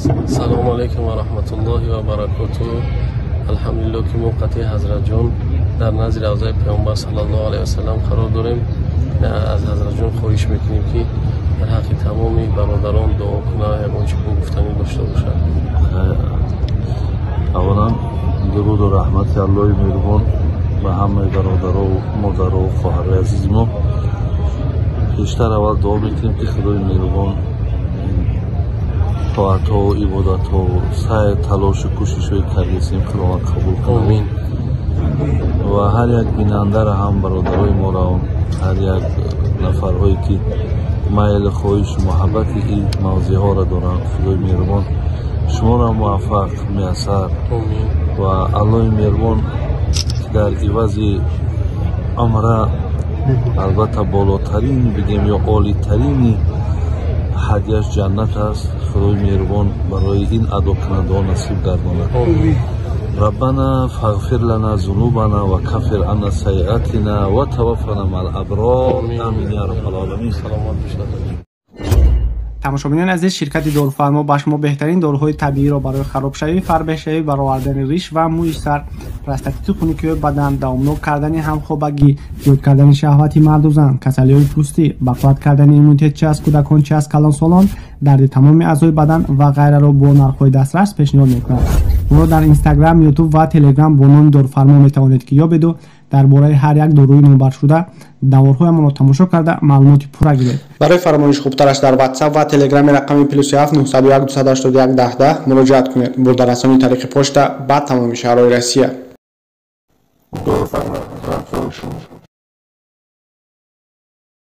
سلام علیکم و رحمت الله و برکاته. الحمدلله که موقتی حضرت جان در نزد روضه پیامبر صلی الله علیه و سلم قرار داریم. از حضرت جان خواهش میکنیم که در حق تمامی برادران دعا کنه، یگان چیزی گفتنی داشته باشد. اولا درود و رحمت الله مهربان به همه برادران و مادران و خواهرای عزیز ما. بیشتر اول دعا میکنیم که خدای مهربان طاعت ها و عبادت ها و سعی تلاش و کوشش های کردیم خداوند قبول کنه و هر یک بیننده را هم برادرای ما را هر یک نفرهایی که میل خواهش و محبت این موضوع ها را دارند خدای مهربان شما را موفق میسر و الله مهربان در عوض امر البته بالاترین بگیم یا عالی ترین هدیه‌اش جنت است. خدای مهربان برای این ادا کننده نصیب گرداند. ربنا فاغفر لنا ذنوبنا و کفر عنا سیئاتنا و توفنا مع الابرار. آمین یا رب العالمین. سلامت باشید. تماشاگران عزیز، شرکت داروفرما به شما بهترین داروهای طبیعی را برای خرابشوی، فربه‌شوی، برآوردن ریش و موی سر، پروستاتیت خونگی بدن، دوامناک کردن همخوابگی، زیاد کردن شهوت مرد و زن، کسلی‌های پوستی، بقایت کردن ایمنیته چه از کودکان چه از کلانسالان، درد تمام اعضای بدن و غیره را با نرخ‌های دسترس پیشنهاد می‌کنند. ما را در اینستاگرام، یوتیوب و تلگرام با نام داروفرما می‌توانید که یابید و درباره هر یک داروی نوبر شده داروهایمان را تماشا کرده معلومات پورا گیرید. برای فرمایش خوبترش در واتساپ و تلگرام رقم +7 901 281 1010 مراجعه کنید. برداررسانی طریق پشت بعد تمام شهرهای روسیه.